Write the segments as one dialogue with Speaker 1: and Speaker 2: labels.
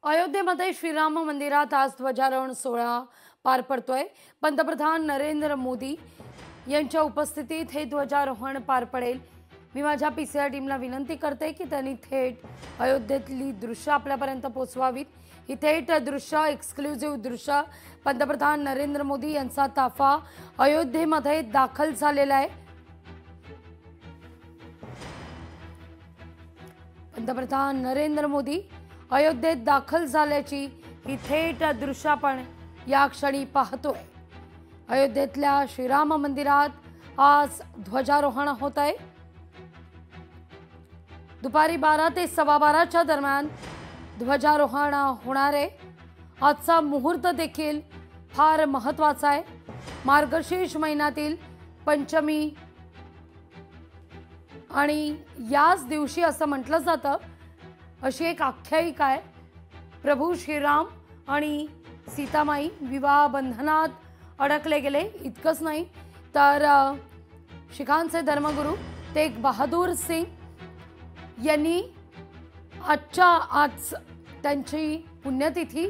Speaker 1: अयोध्येमध्ये श्रीराम मंदिरात आज ध्वजारोहण सोहळा पार पडतोय। पंतप्रधान नरेंद्र मोदी यांच्या उपस्थितीत हे ध्वजारोहण पार पडेल। मी माझ्या पीसीआर टीमला विनंती करते की त्यांनी थेट अयोध्येतली दृश्य आपल्यापर्यंत पोहोचवावीत। ही थेट दृश्य, एक्सक्लुझिव्ह दृश्य, पंतप्रधान नरेंद्र मोदी यांचा ताफा अयोध्येमध्ये दाखल झालेला आहे। पंतप्रधान नरेंद्र मोदी अयोध्येत दाखल झाल्याची ही थेट दृश्य आपण या क्षणी पाहतोय। अयोध्येतल्या श्रीराम मंदिरात आज ध्वजारोहण होत आहे। दुपारी 12 ते 12:15 दरम्यान ध्वजारोहण होणार आहे। आजचा मुहूर्त देखील फार महत्त्वाचा आहे। मार्गशीर्ष महिन्यातील पंचमी आणि याच दिवशी असं म्हटलं जातं, अशी एक आख्यायिका आहे। प्रभू श्रीराम आणि सीतामाई विवाह बंधनात अडकले गेले। इतकंच नाही तर शिखांचे धर्मगुरू तेग बहादूर सिंग यांनी आज त्यांची पुण्यतिथी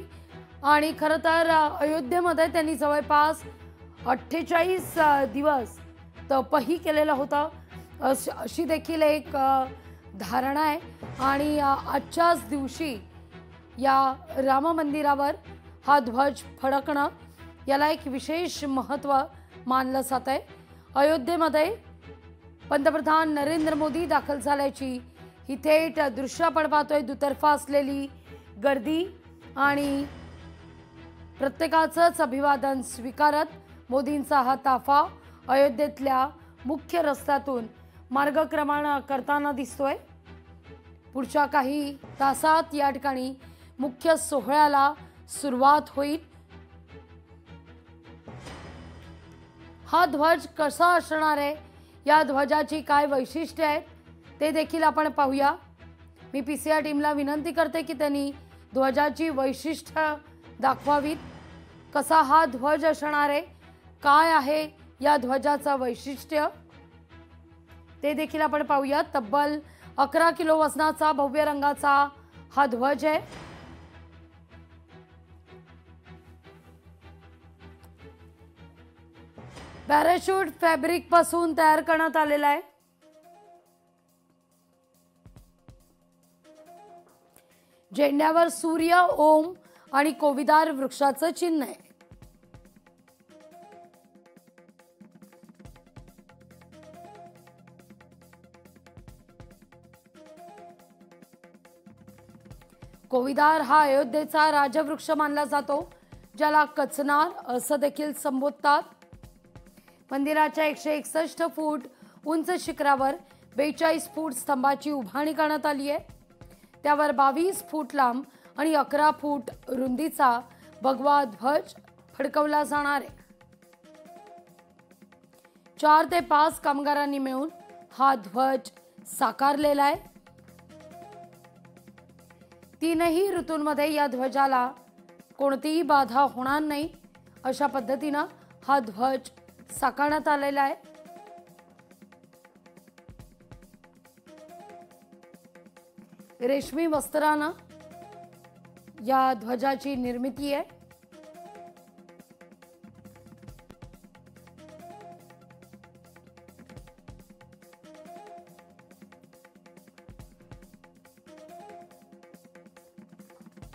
Speaker 1: आणि खरं तर अयोध्येमध्ये त्यांनी जवळपास 48 दिवस तपही केलेलं होतं, अशी देखील एक धारणा आहे। आणि आजच्याच दिवशी या राम मंदिरावर हा ध्वज फडकणं याला एक विशेष महत्त्व मानलं जात आहे। अयोध्येमध्ये पंतप्रधान नरेंद्र मोदी दाखल झाल्याची ही थेट दृश्य आपण पाहतोय। दुतर्फा असलेली गर्दी आणि प्रत्येकाचंच अभिवादन स्वीकारत मोदींचा हा ताफा अयोध्येतल्या मुख्य रस्त्यातून मार्गक्रमण करताना दिसतोय। पुढच्या काही तासात या ठिकाणी मुख्य सोहळ्याला सुरुवात होईल। हा ध्वज कसा असणार आहे, या ध्वजाची काय वैशिष्ट्ये आहेत ते देखील आपण पाहूया। मी पीसीआर टीमला विनंती करते की त्यांनी ध्वजाची वैशिष्ट्य दाखवावीत। कसा हा ध्वज असणार आहे, काय आहे या ध्वजाचं वैशिष्ट्य ते देखील आपण पाहूया। तब्बल 11 किलो वजनाचा भव्य रंगाचा हा ध्वज आहे। पॅराशूट फॅब्रिक पासून तयार करण्यात आलेला आहे। झेंड्यावर सूर्य, ओम आणि कोविदार वृक्षाचं चिन्ह आहे। कोविदार हा अयोध्येचा राजवृक्ष मानला जातो, ज्याला कचनार असं देखील संबोधतात। मंदिराच्या 161 फूट उंच शिखरावर 42 फूट स्तंभाची उभारणी करण्यात आली आहे। त्यावर 22 फूट लांब आणि 11 फूट रुंदीचा भगवा ध्वज फडकवला जाणार आहे। 4 ते 5 कामगारांनी मिळून हा ध्वज साकारलेला आहे। तीनही ऋतूंमध्ये या ध्वजाला कोणतीही बाधा होणार नाही अशा पद्धतीनं हा ध्वज साकारण्यात आलेला आहे। रेशमी वस्त्रानं या ध्वजाची निर्मिती आहे।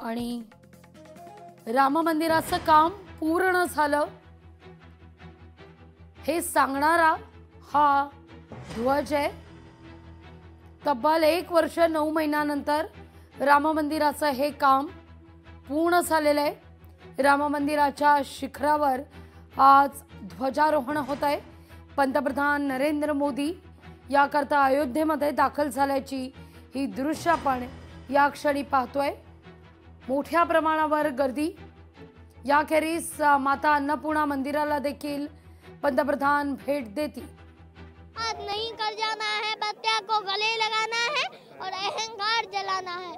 Speaker 1: आणि राम मंदिराचं काम पूर्ण झालं हे सांगणारा हा ध्वज आहे। तब्बल 1 वर्ष 9 महिन्यानंतर राम मंदिराचं हे काम पूर्ण झालेलं आहे। राम मंदिराच्या शिखरावर आज ध्वजारोहण होत आहे। पंतप्रधान नरेंद्र मोदी याकरता अयोध्येमध्ये दाखल झाल्याची ही दृश्य आपण या क्षणी पाहतोय। मोठ्या प्रमाणावर गर्दी। याखेरीज माता अन्नपूर्णा मंदिराला देखील पंतप्रधान भेट देती।
Speaker 2: आज नहीं कर जाना है, बत्तियां को गले लगाना है और अहंकार जलाना है।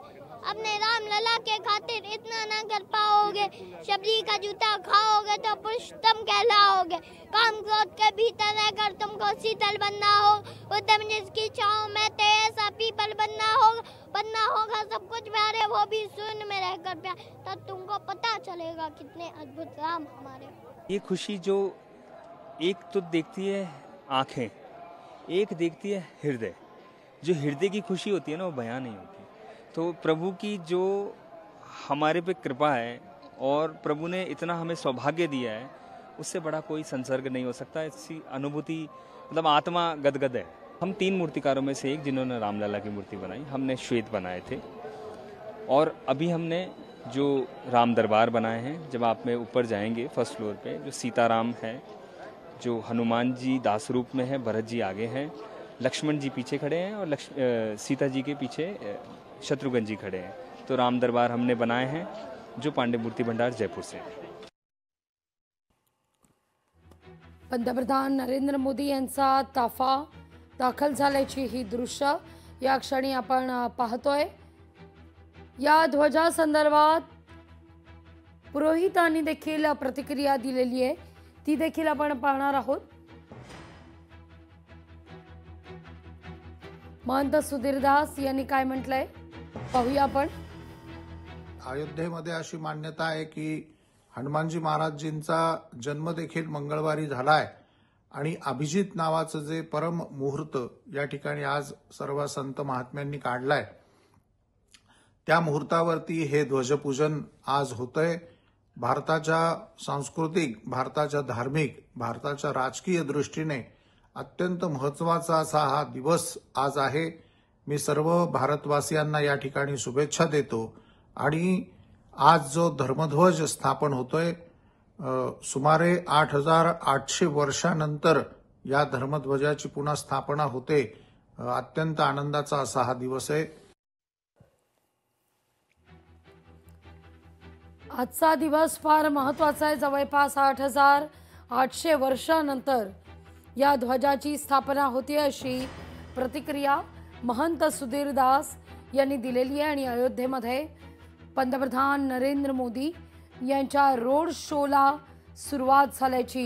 Speaker 2: अपने राम लला के खातिर इतना पूजा ना कर पाओगे। शबरी का जूता खाओगे तो पुरुषोत्तम कहलाओगे। काम क्रोध के भीतर रहकर तुमको शीतल बनना हो। उद्यम जिसकी छाँव में तेज पीपल बनना होगा सब कुछ प्यारे, वो भी शून्य में रहकर प्यार। तब तुमको पता चलेगा कितने अद्भुत राम हमारे।
Speaker 3: ये खुशी जो एक तो देखती है आंखें, एक देखती है हृदय। जो हृदय की खुशी होती है ना, वो बयां नहीं होती। तो प्रभु की जो हमारे पे कृपा है और प्रभु ने इतना हमें सौभाग्य दिया है, उससे बड़ा कोई संसर्ग नहीं हो सकता। ऐसी अनुभूति मतलब आत्मा गदगद है। हम 3 मूर्तिकारों में से एक जिन्होंने रामलला की मूर्ति बनाई, हमने श्वेत बनाए थे। और अभी हमने जो राम दरबार बनाए हैं, जब आप में ऊपर जाएंगे फर्स्ट फ्लोर पे, जो सीताराम है, जो हनुमान जी दास रूप में है, भरत जी आगे हैं, लक्ष्मण जी पीछे खड़े हैं और सीता जी के पीछे शत्रुघ्न जी खड़े हैं। तो राम दरबार हमने बनाए हैं, जो पांडे मूर्ति भंडार जयपुर से है।
Speaker 1: पंतप्रधान नरेंद्र मोदी यांचा ताफा दाखल झाल्याची ही दृश्य या क्षणी आपण पाहतोय। या ध्वजासंदर्भात पुरोहितांनी देखील प्रतिक्रिया दिलेली आहे, ती देखील आपण पाहणार आहोत। महंत सुधीरदास यांनी काय म्हटलंय पाहूया आपण।
Speaker 4: अयोध्येमध्ये अशी मान्यता आहे की हनुमानजी महाराजजींचा जन्म देखील मंगळवारी झालाय आणि अभिजित नावाचं जे परम मुहूर्त या ठिकाणी आज सर्व संत महात्म्यांनी काढलाय, त्या मुहूर्तावरती हे ध्वजपूजन आज होतंय। भारताच्या सांस्कृतिक, भारताच्या धार्मिक, भारताच्या राजकीय दृष्टीने अत्यंत महत्त्वाचा असा हा दिवस आज आहे। मी सर्व भारतवासियांना या ठिकाणी शुभेच्छा देतो आणि आज जो धर्मध्वज स्थापन होतोय, सुमारे 8800 वर्षानंतर या धर्मध्वजाची पुन्हा स्थापना होते। अत्यंत आनंदाचा असा हा दिवस आहे।
Speaker 1: आजचा दिवस फार महत्त्वाचा आहे। जवळपास 8800 वर्षानंतर या ध्वजाची स्थापना होती, अशी प्रतिक्रिया महंत सुधीरदास यांनी दिलेली आहे। आणि अयोध्येमध्ये पंतप्रधान नरेंद्र मोदी यांच्या रोड शोला सुरुवात झाल्याची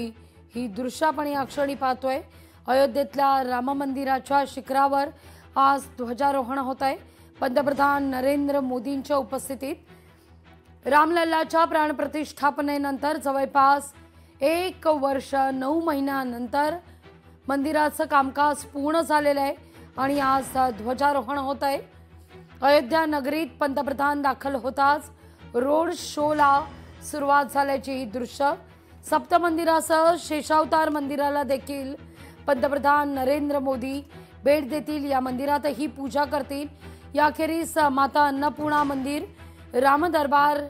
Speaker 1: ही दृश्य आपण या क्षणी पाहतोय। अयोध्येतल्या राम मंदिराच्या शिखरावर आज ध्वजारोहण होत आहे। पंतप्रधान नरेंद्र मोदींच्या उपस्थितीत रामलल्लाच्या प्राणप्रतिष्ठापनेनंतर जवळपास 1 वर्ष 9 महिन्यानंतर मंदिराचं कामकाज पूर्ण झालेलं आहे आणि आज ध्वजारोहण होत आहे। अयोध्या नगरीत पंतप्रधान दाखल होताच रोड शोला सुरुवात झाल्याची ही दृश्य। सप्त मंदिरासह शेषावतार मंदिराला देखील पंतप्रधान नरेंद्र मोदी भेट देतील। या मंदिरातही पूजा करतील। याखेरीज माता अन्नपूर्णा मंदिर, राम दरबार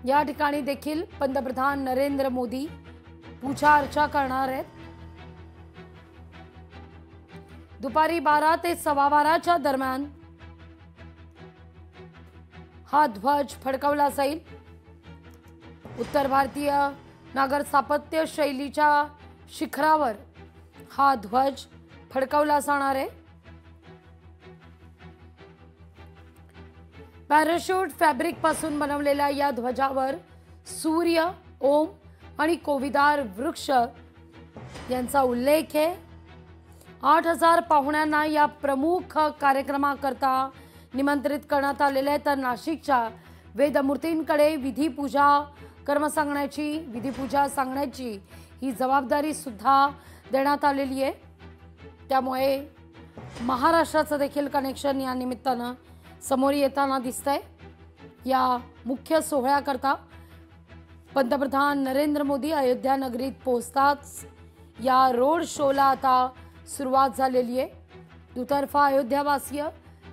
Speaker 1: या ठिकाणी देखील पंतप्रधान नरेंद्र मोदी पूजा अर्चा करणार आहेत। दुपारी 12 ते 12:15 दरम्यान हा ध्वज फडकवला जाईल। उत्तर भारतीय नागर स्थापत्य शैलीच्या शिखरावर हा ध्वज फडकवला जाणार आहे। पॅराशूट फॅब्रिक पासून बनवलेल्या या ध्वजावर सूर्य, ओम आणि कोविदार वृक्ष यांचा उल्लेख आहे। 8000 पाहुण्यांना या प्रमुख कार्यक्रमाकरता निमंत्रित करण्यात आलेले आहे। तर नाशिकच्या वेदमूर्तींकडे विधिपूजा सांगण्याची ही जबाबदारी सुद्धा देण्यात आलेली आहे। त्यामुळे महाराष्ट्राचं देखील कनेक्शन या निमित्तानं समोर येताना दिसतंय। या मुख्य सोहळ्याकरता पंतप्रधान नरेंद्र मोदी अयोध्या नगरीत पोहोचताच या रोड शोला आता सुरुवात झालेली आहे। दुतर्फा अयोध्यावासीय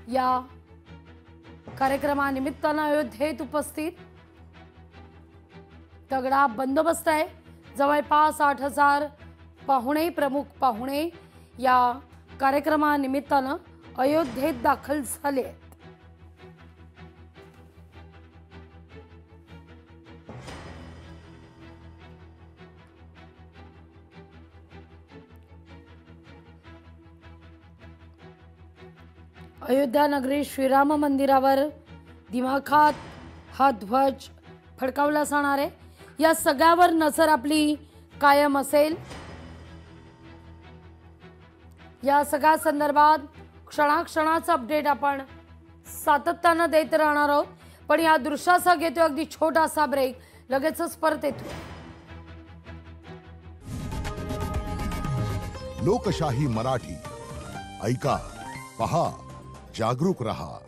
Speaker 1: या कार्यक्रमानिमित्तानं अयोध्येत उपस्थित, तगडा बंदोबस्त आहे। जवळपास 8000 प्रमुख पाहुणे या कार्यक्रमानिमित्तानं अयोध्येत दाखल झाले आहेत। अयोध्या नगरी श्रीराम मंदिरावर दिमाखात हा ध्वज फडकावला जाणार आहे. या सगळ्यावर नजर आपली कायम असेल. या सगळ्या संदर्भात क्षणाक्षणाचा अपडेट आपण सातत्यानं देत राहणार आहोत. पण या दृश्याचा घेतो अगदी छोटासा ब्रेक, लगेचच परत येतो.
Speaker 5: लोकशाही मराठी ऐका, पहा, जागरूक रहा.